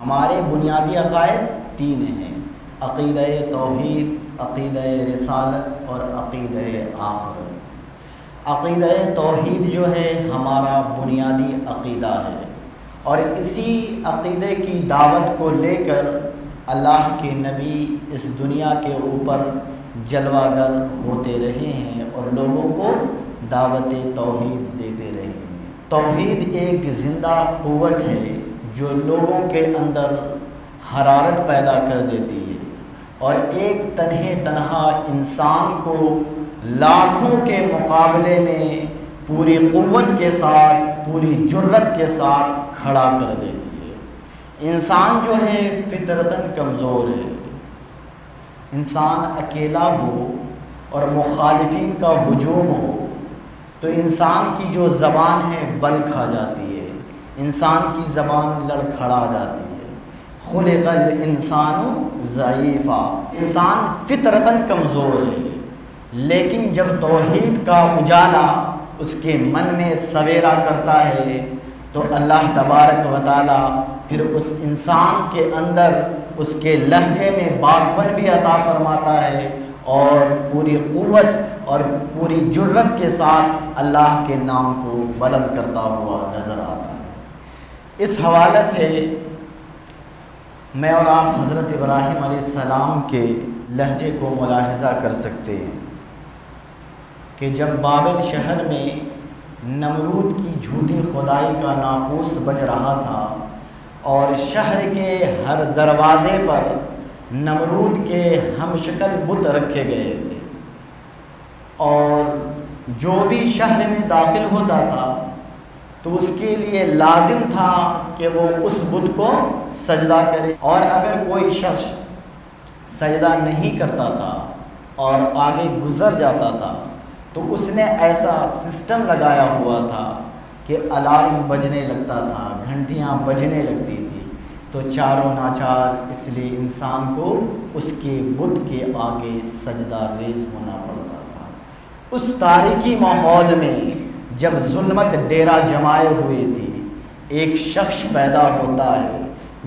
ہمارے بنیادی عقائد تین ہیں: عقیدہ توحید، عقیدہ رسالت اور عقیدہ آخرت۔ عقیدہ توحید جو ہے ہمارا بنیادی عقیدہ ہے، اور اسی عقیدے کی دعوت کو لے کر اللہ کے نبی اس دنیا کے اوپر جلوہ گر ہوتے رہے ہیں اور لوگوں کو دعوت توحید دیتے رہے ہیں۔ توحید ایک زندہ قوت ہے جو لوگوں کے اندر حرارت پیدا کر دیتی ہے، اور ایک تنہا انسان کو لاکھوں کے مقابلے میں پوری قوت کے ساتھ، پوری جرت کے ساتھ کھڑا کر دیتی ہے۔ انسان جو ہے فطرتاً کمزور ہے۔ انسان اکیلا ہو اور مخالفین کا ہجوم ہو تو انسان کی جو زبان ہے بل کھا جاتی ہے، انسان کی زبان لڑکھڑا جاتی ہے۔ خلق الانسان ضعیفا، انسان فطرتاً کمزور ہے، لیکن جب توحید کا اجالا اس کے من میں سویرا کرتا ہے تو اللہ تبارک و تعالی پھر اس انسان کے اندر اس کے لہجے میں باغبن بھی عطا فرماتا ہے، اور پوری قوت اور پوری جرت کے ساتھ اللہ کے نام کو بلند کرتا ہوا نظر آتا ہے۔ اس حوالے سے میں اور آپ حضرت ابراہیم علیہ السلام کے لہجے کو ملاحظہ کر سکتے ہیں کہ جب بابل شہر میں نمرود کی جھوٹی خدائی کا ناقوس بج رہا تھا اور شہر کے ہر دروازے پر نمرود کے ہم شکل بت رکھے گئے تھے، اور جو بھی شہر میں داخل ہوتا تھا تو اس کے لیے لازم تھا کہ وہ اس بت کو سجدہ کرے، اور اگر کوئی شخص سجدہ نہیں کرتا تھا اور آگے گزر جاتا تھا تو اس نے ایسا سسٹم لگایا ہوا تھا کہ الارم بجنے لگتا تھا، گھنٹیاں بجنے لگتی تھی، تو چاروں ناچار اس لیے انسان کو اس کے بت کے آگے سجدہ ریز ہونا پڑتا تھا۔ اس تاریکی ماحول میں جب ظلمت ڈیرا جمائے ہوئی تھی، ایک شخص پیدا ہوتا ہے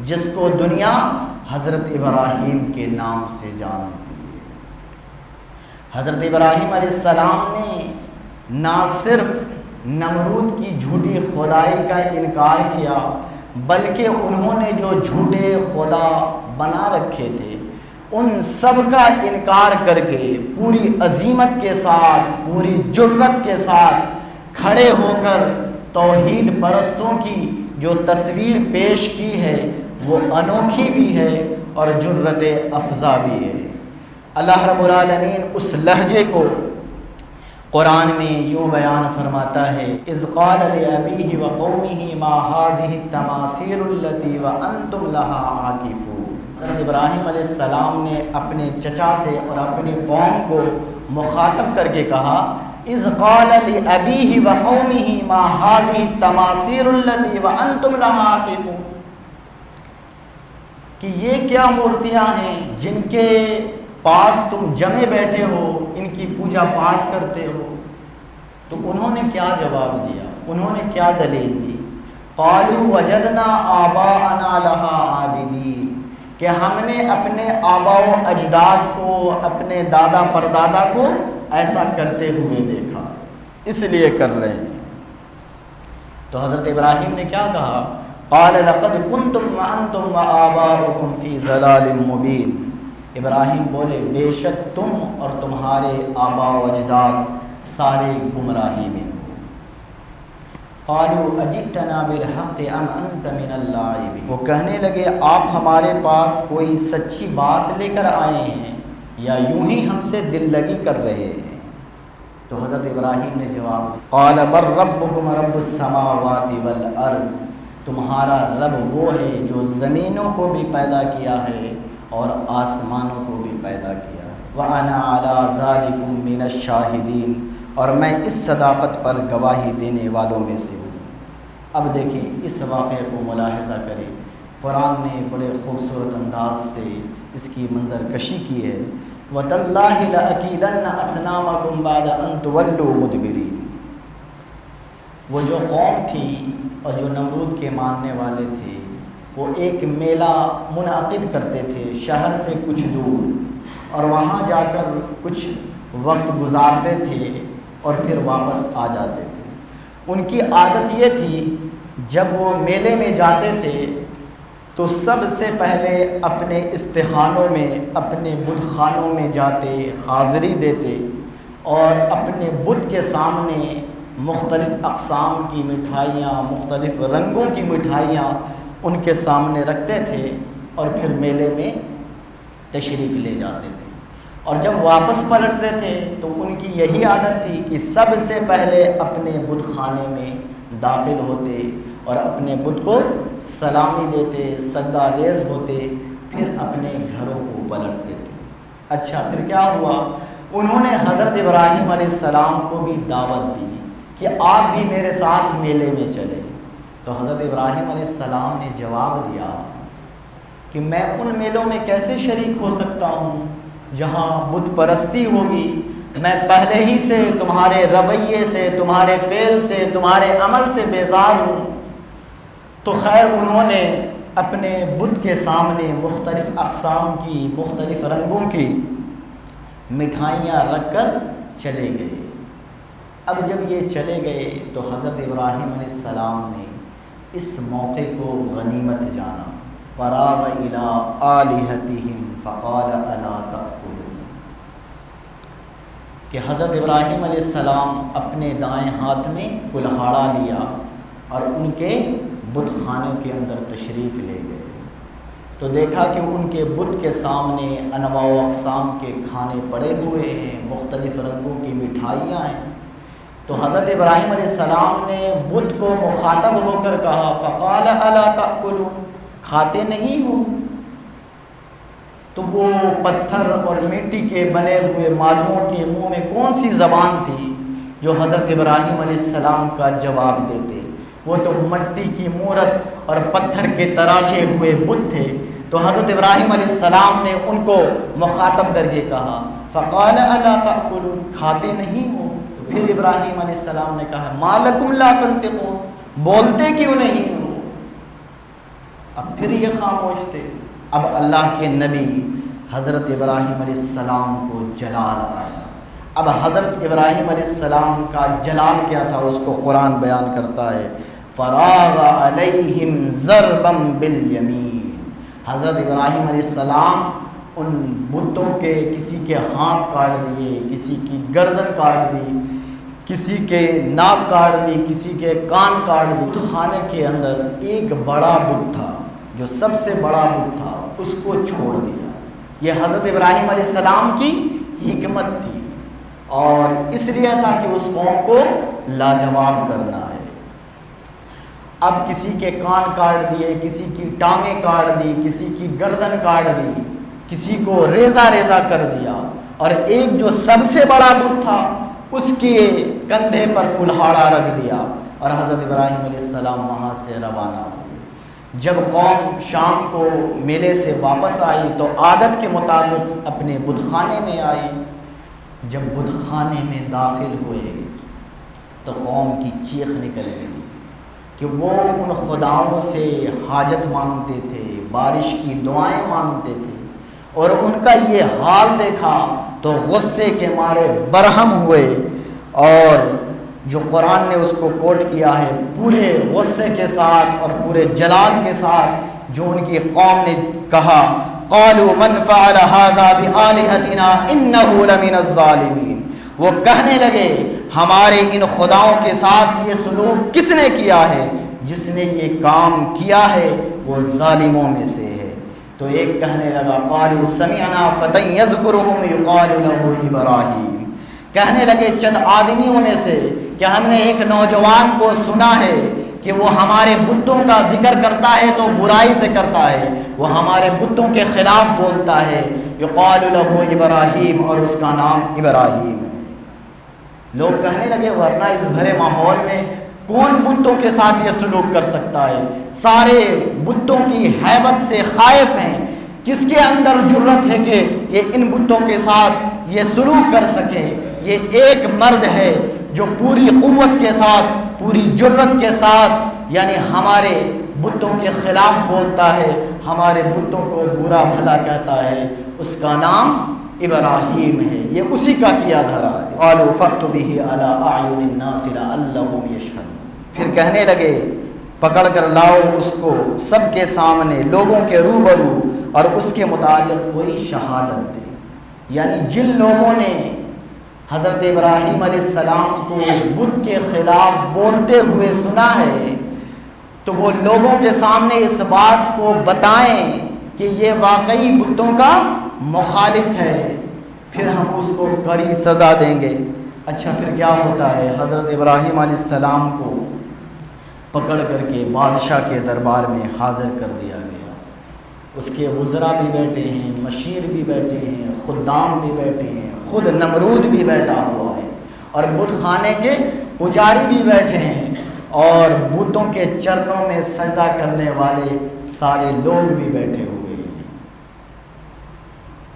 جس کو دنیا حضرت ابراہیم کے نام سے جانتی ہے۔ حضرت ابراہیم علیہ السلام نے نہ صرف نمرود کی جھوٹی خدائی کا انکار کیا، بلکہ انہوں نے جو جھوٹے خدا بنا رکھے تھے ان سب کا انکار کر کے پوری عظمت کے ساتھ، پوری جرت کے ساتھ کھڑے ہو کر توحید پرستوں کی جو تصویر پیش کی ہے وہ انوکھی بھی ہے اور جرت افزا بھی ہے۔ اللہ رب العالمین اس لہجے کو قرآن میں یوں بیان فرماتا ہے: اذ قال لأبیہ وقومہ ما ہذہ التماثیل التی وانتم لہا عاکفون۔ حضرت ابراہیم علیہ السلام نے اپنے چچا سے اور اپنی قوم کو مخاطب کر کے کہا: اذ قال لأبیہ وقومہ ما ہذہ التماثیل التی وانتم لہا عاکفون، کہ یہ کیا مورتیاں ہیں جن کے پاس تم جمے بیٹھے ہو، ان کی پوجا پاٹ کرتے ہو۔ تو انہوں نے کیا جواب دیا، انہوں نے کیا دلیل دی؟ قالوا وجدنا آباءنا لها عابدین، کہ ہم نے اپنے آباء و اجداد کو، اپنے دادا پردادا کو ایسا کرتے ہوئے دیکھا، اس لیے کر رہے ہیں۔ تو حضرت ابراہیم نے کیا کہا؟ قال لقد کنتم انتم وآباؤکم فی ضلال مبین۔ ابراہیم بولے بے شک تم اور تمہارے آباء و اجداد سارے گمراہی میں ہو۔ قالوا اجئتنا بالحق ام انت من اللاعبین، وہ کہنے لگے آپ ہمارے پاس کوئی سچی بات لے کر آئے ہیں یا یوں ہی ہم سے دل لگی کر رہے ہیں؟ تو حضرت ابراہیم نے جواب دیا: قال بل ربکم رب السماوات والارض، تمہارا رب وہ ہے جو زمینوں کو بھی پیدا کیا ہے اور آسمانوں کو بھی پیدا کیا ہے۔ وَأَنَا عَلَىٰ ذَلِكُم مِّنَ الشَّاهِدِينَ، اور میں اس صداقت پر گواہی دینے والوں میں سے ہوں۔ اب دیکھیں اس واقعے کو ملاحظہ کریں، قرآن نے بڑے خوبصورت انداز سے اس کی منظر کشی کی ہے۔ وَتَاللَّهِ لَأَكِيدَنَّ أَصْنَامَكُمْ بَعْدَ أَن تُوَلُّوا مُدْبِرِينَ، وہ جو قوم تھی اور جو نمرود کے ماننے والے تھے، وہ ایک میلہ منعقد کرتے تھے شہر سے کچھ دور، اور وہاں جا کر کچھ وقت گزارتے تھے اور پھر واپس آ جاتے تھے۔ ان کی عادت یہ تھی جب وہ میلے میں جاتے تھے تو سب سے پہلے اپنے استخانوں میں، اپنے بت خانوں میں جاتے، حاضری دیتے اور اپنے بت کے سامنے مختلف اقسام کی مٹھائیاں، مختلف رنگوں کی مٹھائیاں ان کے سامنے رکھتے تھے اور پھر میلے میں تشریف لے جاتے تھے۔ اور جب واپس پلٹتے تھے تو ان کی یہی عادت تھی کہ سب سے پہلے اپنے بت خانے میں داخل ہوتے اور اپنے بت کو سلامی دیتے، سجدہ ریز ہوتے، پھر اپنے گھروں کو پلٹتے تھے۔ اچھا، پھر کیا ہوا؟ انہوں نے حضرت ابراہیم علیہ السلام کو بھی دعوت دی کہ آپ بھی میرے ساتھ میلے میں چلے۔ تو حضرت ابراہیم علیہ السلام نے جواب دیا کہ میں ان میلوں میں کیسے شریک ہو سکتا ہوں جہاں بت پرستی ہوگی؟ میں پہلے ہی سے تمہارے رویے سے، تمہارے فعل سے، تمہارے عمل سے بیزار ہوں۔ تو خیر، انہوں نے اپنے بت کے سامنے مختلف اقسام کی، مختلف رنگوں کی مٹھائیاں رکھ کر چلے گئے۔ اب جب یہ چلے گئے تو حضرت ابراہیم علیہ السلام نے اس موقع کو غنیمت جانا۔ فراغ الی آلہتہم فقال الا تأکلون، کہ حضرت ابراہیم علیہ السلام اپنے دائیں ہاتھ میں کلہاڑا لیا اور ان کے بت خانے کے اندر تشریف لے گئے۔ تو دیکھا کہ ان کے بت کے سامنے انواع و اقسام کے کھانے پڑے ہوئے ہیں، مختلف رنگوں کی مٹھائیاں ہیں۔ تو حضرت ابراہیم علیہ السلام نے بت کو مخاطب ہو کر کہا فقال الا تأکلون، کھاتے نہیں ہو؟ تو وہ پتھر اور مٹی کے بنے ہوئے مادوں کے منہ میں کون سی زبان تھی جو حضرت ابراہیم علیہ السلام کا جواب دیتے؟ وہ تو مٹی کی مورت اور پتھر کے تراشے ہوئے بت تھے۔ تو حضرت ابراہیم علیہ السلام نے ان کو مخاطب کر کے کہا فقال الا تأکلون، کھاتے نہیں ہو؟ تو پھر ابراہیم علیہ السلام نے کہا ما لکم لا تنطقون، بولتے کیوں نہیں ہو؟ اب پھر یہ خاموش تھے۔ اب اللہ کے نبی حضرت ابراہیم علیہ السلام کو جلال آیا۔ اب حضرت ابراہیم علیہ السلام کا جلال کیا تھا اس کو قرآن بیان کرتا ہے، فراغ علیہم ضربا بالیمین۔ حضرت ابراہیم علیہ السلام ان بتوں کے کسی کے ہاتھ کاٹ دیے، کسی کی گردن کاٹ دی، کسی کے ناک کاٹ دی، کسی کے کان کاٹ دی۔ خانے کے اندر ایک بڑا بت تھا، جو سب سے بڑا بت تھا، اس کو چھوڑ دیا۔ یہ حضرت ابراہیم علیہ السلام کی حکمت تھی، اور اس لیے تھا کہ اس قوم کو لاجواب کرنا ہے۔ اب کسی کے کان کاٹ دیے، کسی کی ٹانگیں کاٹ دی، کسی کی گردن کاٹ دی، کسی کو ریزہ ریزہ کر دیا، اور ایک جو سب سے بڑا بت تھا اس کے کندھے پر کلہاڑا رکھ دیا، اور حضرت ابراہیم علیہ السلام وہاں سے روانہ ہوئے۔ جب قوم شام کو میلے سے واپس آئی تو عادت کے مطابق اپنے بت خانے میں آئی۔ جب بت خانے میں داخل ہوئے تو قوم کی چیخ نکل گئی کہ وہ ان خداؤں سے حاجت مانگتے تھے، بارش کی دعائیں مانگتے تھے، اور ان کا یہ حال دیکھا تو غصے کے مارے برہم ہوئے، اور جو قرآن نے اس کو کوٹ کیا ہے پورے غصے کے ساتھ اور پورے جلال کے ساتھ، جو ان کی قوم نے کہا قالوا من فعل هذا بآلهتنا انه لمن الظالمین، وہ کہنے لگے ہمارے ان خداؤں کے ساتھ یہ سلوک کس نے کیا ہے؟ جس نے یہ کام کیا ہے وہ ظالموں میں سے ہے۔ تو ایک کہنے لگا قالوا سمعنا فتى يذكرهم يقال له ابراہیم، کہنے لگے چند آدمیوں میں سے کہ ہم نے ایک نوجوان کو سنا ہے کہ وہ ہمارے بتوں کا ذکر کرتا ہے تو برائی سے کرتا ہے، وہ ہمارے بتوں کے خلاف بولتا ہے، یقال له ابراہیم، اور اس کا نام ابراہیم ہے۔ لوگ کہنے لگے ورنہ اس بھرے ماحول میں کون بتوں کے ساتھ یہ سلوک کر سکتا ہے؟ سارے بتوں کی ہیبت سے خائف ہیں، کس کے اندر جرت ہے کہ یہ ان بتوں کے ساتھ یہ سلوک کر سکے؟ یہ ایک مرد ہے جو پوری قوت کے ساتھ، پوری جرت کے ساتھ، یعنی ہمارے بتوں کے خلاف بولتا ہے، ہمارے بتوں کو برا بھلا کہتا ہے، اس کا نام ابراہیم ہے، یہ اسی کا کیا دھرا ہے۔ قالوا فأتوا به على أعين الناس لعلهم يشهدون، پھر کہنے لگے پکڑ کر لاؤ اس کو سب کے سامنے، لوگوں کے روبرو، اور اس کے متعلق کوئی شہادت دے۔ یعنی جن لوگوں نے حضرت ابراہیم علیہ السلام کو بت کے خلاف بولتے ہوئے سنا ہے، تو وہ لوگوں کے سامنے اس بات کو بتائیں کہ یہ واقعی بتوں کا مخالف ہے، پھر ہم اس کو کڑی سزا دیں گے۔ اچھا پھر کیا ہوتا ہے؟ حضرت ابراہیم علیہ السلام کو پکڑ کر کے بادشاہ کے دربار میں حاضر کر دیا گیا، اس کے وزراء بھی بیٹھے ہیں، مشیر بھی بیٹھے ہیں، خدام بھی بیٹھے ہیں، خود نمرود بھی بیٹھا ہوا ہے، اور بت خانے کے پجاری بھی بیٹھے ہیں، اور بتوں کے چرنوں میں سجدہ کرنے والے سارے لوگ بھی بیٹھے ہوئے ہیں۔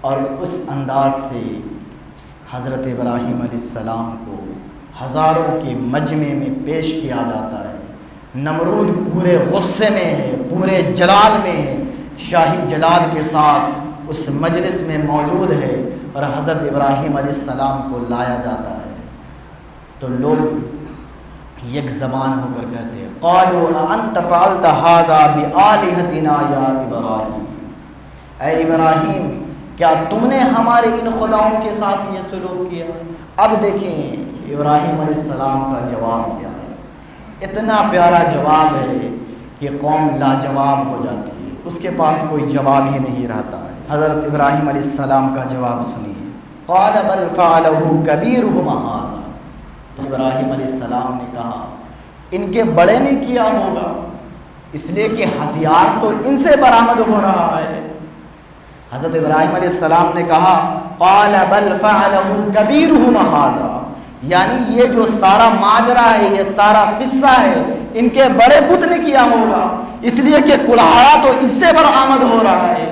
اور اس انداز سے حضرت ابراہیم علیہ السلام کو ہزاروں کے مجمع میں پیش کیا جاتا ہے۔ نمرود پورے غصے میں ہے، پورے جلال میں ہے، شاہی جلال کے ساتھ اس مجلس میں موجود ہے، اور حضرت ابراہیم علیہ السلام کو لایا جاتا ہے، تو لوگ یک زبان ہو کر کہتے ہیں قالوا انت فعلت هذا بآلهتنا یا ابراہیم، اے ابراہیم کیا تم نے ہمارے ان خداؤں کے ساتھ یہ سلوک کیا؟ اب دیکھیں ابراہیم علیہ السلام کا جواب کیا ہے، اتنا پیارا جواب ہے کہ قوم لاجواب ہو جاتی ہے، اس کے پاس کوئی جواب ہی نہیں رہتا ہے۔ حضرت ابراہیم علیہ السلام کا جواب سنیے، قال بل فعلہ کبیرہم ھذا، تو ابراہیم علیہ السلام نے کہا ان کے بڑے نے کیا ہوگا، اس لیے کہ ہتھیار تو ان سے برآمد ہو رہا ہے۔ حضرت ابراہیم علیہ السلام نے کہا قال بل فعلہ کبیرہم ھذا، یعنی یہ جو سارا ماجرا ہے، یہ سارا قصہ ہے، ان کے بڑے بت نے کیا ہوگا، اس لیے کہ کلہاڑا تو اس سے برآمد ہو رہا ہے،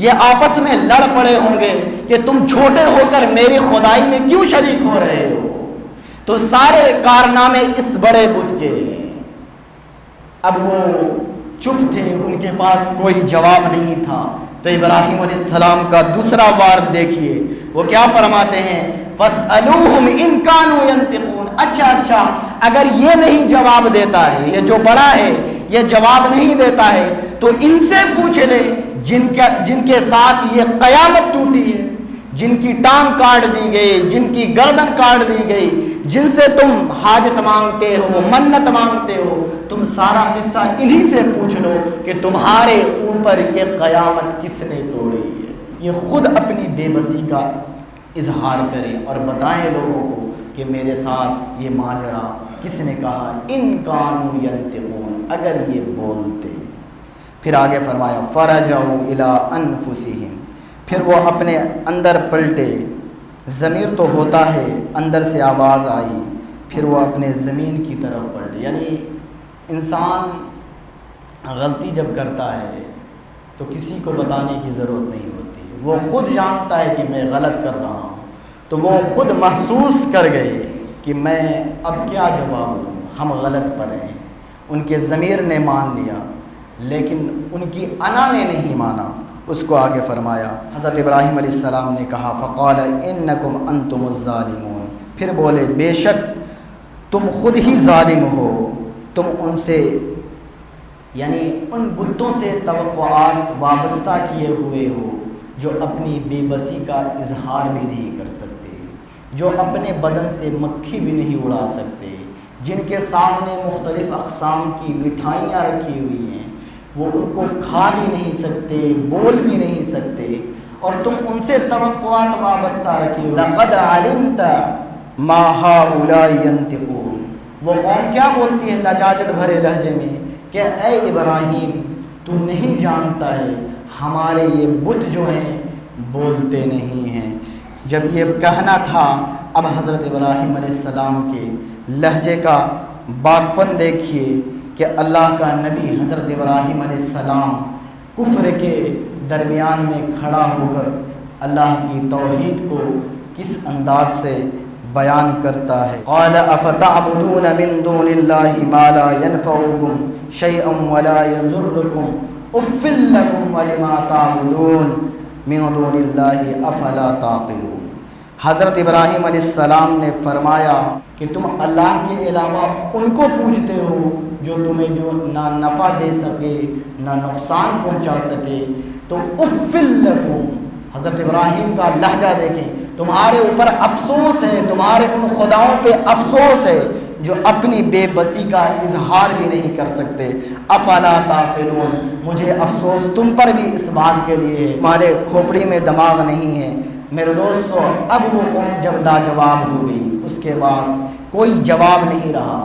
یہ آپس میں لڑ پڑے ہوں گے کہ تم چھوٹے ہو کر میری خدائی میں کیوں شریک ہو رہے ہو، تو سارے کارنامے اس بڑے بت کے۔ اب وہ چپ تھے، ان کے پاس کوئی جواب نہیں تھا، تو ابراہیم علیہ السلام کا دوسرا وار دیکھیے، وہ کیا فرماتے ہیں فَاسْأَلُوهُمْ إِن كَانُوا يَنْطِقُونَ، اچھا اگر یہ نہیں جواب دیتا ہے، یہ جو بڑا ہے یہ جواب نہیں دیتا ہے، تو ان سے پوچھ لے جن کے ساتھ یہ قیامت ٹوٹی ہے، جن کی ٹانگ کاٹ دی گئی، جن کی گردن کاٹ دی گئی، جن سے تم حاجت مانگتے ہو، منت مانگتے ہو، تم سارا قصہ انہی سے پوچھ لو کہ تمہارے اوپر یہ قیامت کس نے توڑی ہے۔ یہ خود اپنی بے بسی کا اظہار کریں اور بتائیں لوگوں کو کہ میرے ساتھ یہ ماجرا کس نے کہا، ان کانوا ینطقون، اگر یہ بولتے۔ پھر آگے فرمایا فرجعوا الی انفسہم، پھر وہ اپنے اندر پلٹے، ضمیر تو ہوتا ہے، اندر سے آواز آئی، پھر وہ اپنے زمین کی طرف پلٹے۔ یعنی انسان غلطی جب کرتا ہے تو کسی کو بتانے کی ضرورت نہیں ہوتی، وہ خود جانتا ہے کہ میں غلط کر رہا ہوں، تو وہ خود محسوس کر گئے کہ میں اب کیا جواب دوں، ہم غلط پر ہیں۔ ان کے ضمیر نے مان لیا لیکن ان کی انا نے نہیں مانا۔ اس کو آگے فرمایا حضرت ابراہیم علیہ السلام نے کہا فقال انکم انتم الظالمون، پھر بولے بے شک تم خود ہی ظالم ہو، تم ان سے یعنی ان بتوں سے توقعات وابستہ کیے ہوئے ہو جو اپنی بے بسی کا اظہار بھی نہیں کر سکتے، جو اپنے بدن سے مکھی بھی نہیں اڑا سکتے، جن کے سامنے مختلف اقسام کی مٹھائیاں رکھی ہوئی ہیں، وہ ان کو کھا بھی نہیں سکتے، بول بھی نہیں سکتے، اور تم ان سے توقعات وابستہ رکھی ہو۔ لقد علمت ما هؤلاء ينطقون، وہ قوم کیا بولتی ہے لجاجت بھرے لہجے میں کہ اے ابراہیم تو نہیں جانتا ہے ہمارے یہ بت جو ہیں بولتے نہیں ہیں۔ جب یہ کہنا تھا، اب حضرت ابراہیم علیہ السلام کے لہجے کا باقپن دیکھیے کہ اللہ کا نبی حضرت ابراہیم علیہ السلام کفر کے درمیان میں کھڑا ہو کر اللہ کی توحید کو کس انداز سے بیان کرتا ہے۔ قال افتعبدون من دون اللہ ما لا ينفعکم شیئا ولا یضرکم اف لکم ولما تعبدون من دون اللہ افلا تعقلون۔ حضرت ابراہیم علیہ السلام نے فرمایا کہ تم اللہ کے علاوہ ان کو پوجتے ہو جو تمہیں جو نہ نفع دے سکے نہ نقصان پہنچا سکے، تو اف لکم، حضرت ابراہیم کا لہجہ دیکھیں، تمہارے اوپر افسوس ہے، تمہارے ان خداؤں پہ افسوس ہے جو اپنی بے بسی کا اظہار بھی نہیں کر سکتے۔ افلا تعقلون، مجھے افسوس تم پر بھی اس بات کے لیے ہے، تمہارے کھوپڑی میں دماغ نہیں ہے۔ میرے دوستو، اب وہ قوم جب لاجواب ہو گئی، اس کے بعد کوئی جواب نہیں رہا،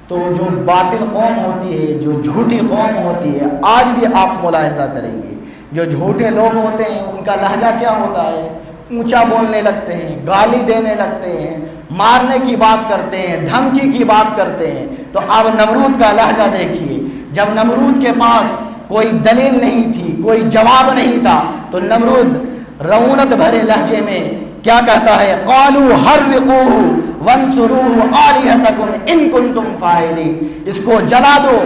تو جو باطل قوم ہوتی ہے، جو جھوٹی قوم ہوتی ہے، آج بھی آپ ملاحظہ کریں گے، جو جھوٹے لوگ ہوتے ہیں ان کا لہجہ کیا ہوتا ہے؟ اونچا بولنے لگتے ہیں، گالی دینے لگتے ہیں، مارنے کی بات کرتے ہیں، دھمکی کی بات کرتے ہیں۔ تو اب نمرود کا لہجہ دیکھیے، جب نمرود کے پاس کوئی دلیل نہیں تھی، کوئی جواب نہیں تھا، تو نمرود رعونت بھرے لہجے میں کیا کہتا ہے؟ قالوا حرقوه وانصروه آلہتکم ان کنتم فاعلین، اس کو جلا دو،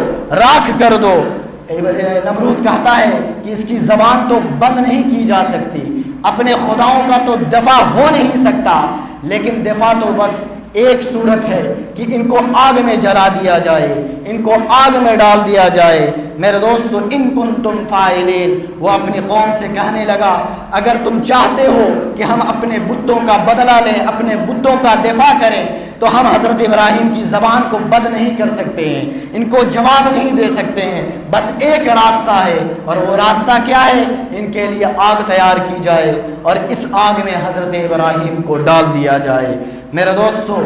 راکھ کر دو۔ نمرود کہتا ہے کہ اس کی زبان تو بند نہیں کی جا سکتی، اپنے خداؤں کا تو دفاع ہو نہیں سکتا، لیکن دفاع تو بس ایک صورت ہے کہ ان کو آگ میں جلا دیا جائے، ان کو آگ میں ڈال دیا جائے۔ میرے دوستو، ان کنتم فاعلین، وہ اپنی قوم سے کہنے لگا اگر تم چاہتے ہو کہ ہم اپنے بتوں کا بدلہ لیں، اپنے بتوں کا دفاع کریں، تو ہم حضرت ابراہیم کی زبان کو بند نہیں کر سکتے ہیں، ان کو جواب نہیں دے سکتے ہیں، بس ایک راستہ ہے، اور وہ راستہ کیا ہے؟ ان کے لیے آگ تیار کی جائے اور اس آگ میں حضرت ابراہیم کو ڈال دیا جائے۔ میرے دوستو،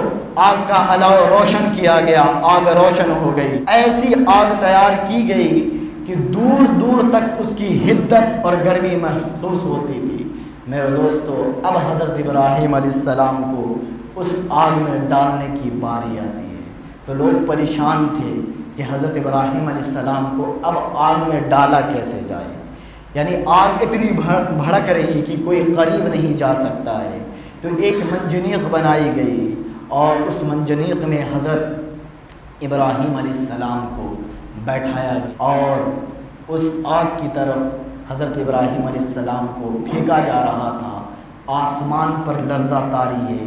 آگ کا الاؤ روشن کیا گیا، آگ روشن ہو گئی، ایسی آگ تیار کی گئی کہ دور دور تک اس کی حدت اور گرمی محسوس ہوتی تھی۔ میرے دوستو، اب حضرت ابراہیم علیہ السلام کو اس آگ میں ڈالنے کی باری آتی ہے، تو لوگ پریشان تھے کہ حضرت ابراہیم علیہ السلام کو اب آگ میں ڈالا کیسے جائے، یعنی آگ اتنی بھڑک رہی کہ کوئی قریب نہیں جا سکتا ہے۔ تو ایک منجنیق بنائی گئی اور اس منجنیق میں حضرت ابراہیم علیہ السلام کو بیٹھایا گیا اور اس آگ کی طرف حضرت ابراہیم علیہ السلام کو پھینکا جا رہا تھا۔ آسمان پر لرزہ طاری ہے،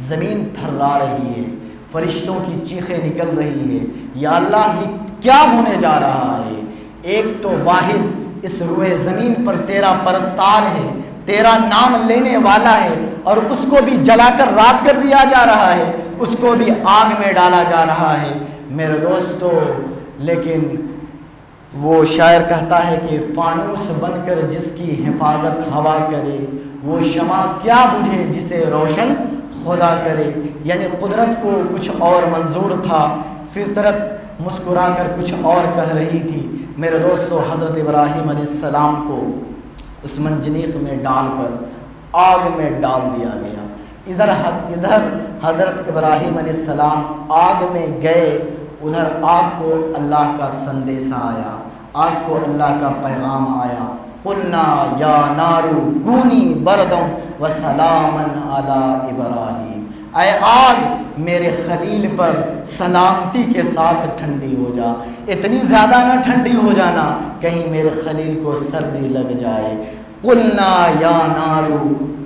زمین تھرا رہی ہے، فرشتوں کی چیخیں نکل رہی ہے، یا اللہ یہ کیا ہونے جا رہا ہے؟ ایک تو واحد اس روئے زمین پر تیرا پرستار ہے، تیرا نام لینے والا ہے، اور اس کو بھی جلا کر راکھ کر دیا جا رہا ہے، اس کو بھی آگ میں ڈالا جا رہا ہے۔ میرے دوستو، لیکن وہ شاعر کہتا ہے کہ فانوس بن کر جس کی حفاظت ہوا کرے، وہ شمع کیا بجھے جسے روشن خدا کرے۔ یعنی قدرت کو کچھ اور منظور تھا، فطرت مسکرا کر کچھ اور کہہ رہی تھی۔ میرے دوستو، حضرت ابراہیم علیہ السلام کو اس منجنیق میں ڈال کر آگ میں ڈال دیا گیا۔ ادھر حضرت ابراہیم علیہ السلام آگ میں گئے، ادھر آگ کو اللہ کا سندیسہ آیا، آگ کو اللہ کا پیغام آیا۔ قلنا یا نار کونی بردا وسلاما علی ابراہیم، اے آگ میرے خلیل پر سلامتی کے ساتھ ٹھنڈی ہو جا، اتنی زیادہ نہ ٹھنڈی ہو جانا کہیں میرے خلیل کو سردی لگ جائے۔ قلنا یا نار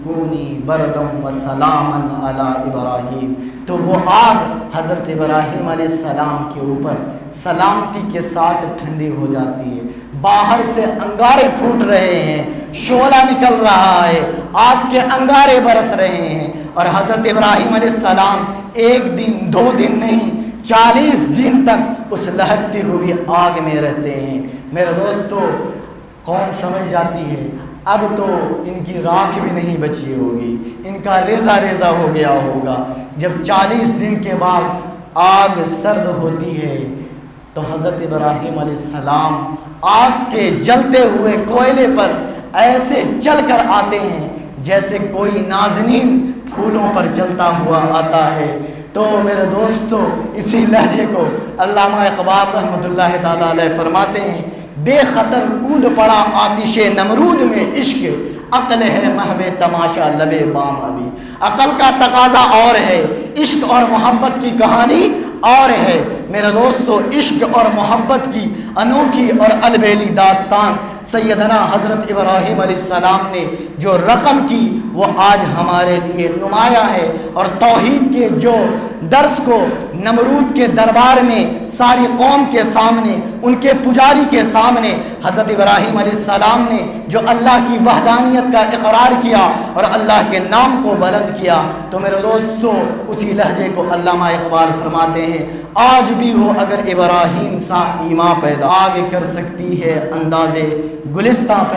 کونی بردا وسلاما علی ابراہیم، تو وہ آگ حضرت ابراہیم علیہ السلام کے اوپر سلامتی کے ساتھ ٹھنڈی ہو جاتی ہے۔ باہر سے انگارے پھوٹ رہے ہیں، شعلہ نکل رہا ہے، آگ کے انگارے برس رہے ہیں، اور حضرت ابراہیم علیہ السلام ایک دن 2 دن نہیں 40 دن تک اس لہکتی ہوئی آگ میں رہتے ہیں۔ میرے دوستو، قوم سمجھ جاتی ہے اب تو ان کی راکھ بھی نہیں بچی ہوگی، ان کا ریزہ ریزہ ہو گیا ہوگا۔ جب 40 دن کے بعد آگ سرد ہوتی ہے تو حضرت ابراہیم علیہ السلام آگ کے جلتے ہوئے کوئلے پر ایسے چل کر آتے ہیں جیسے کوئی نازنین پھولوں پر چلتا ہوا آتا ہے۔ تو میرے دوستو، اسی لہجے کو علامہ اقبال رحمۃ اللہ تعالیٰ علیہ فرماتے ہیں بے خطر کود پڑا آتش نمرود میں عشق، عقل ہے محو تماشا لبے بام ابھی۔ عقل کا تقاضا اور ہے، عشق اور محبت کی کہانی اور ہے میرے دوستو۔ عشق اور محبت کی انوکھی اور البیلی داستان سیدنا حضرت ابراہیم علیہ السلام نے جو رقم کی وہ آج ہمارے لیے نمایاں ہے، اور توحید کے جو درس کو نمرود کے دربار میں ساری قوم کے سامنے، ان کے پجاری کے سامنے حضرت ابراہیم علیہ السلام نے جو اللہ کی وحدانیت کا اقرار کیا اور اللہ کے نام کو بلند کیا، تو میرے دوستو اسی لہجے کو علامہ اقبال فرماتے ہیں، آج بھی ہو اگر ابراہیم سا ایمان پیدا، آگے کر سکتی ہے اندازے گلستاں پیدا۔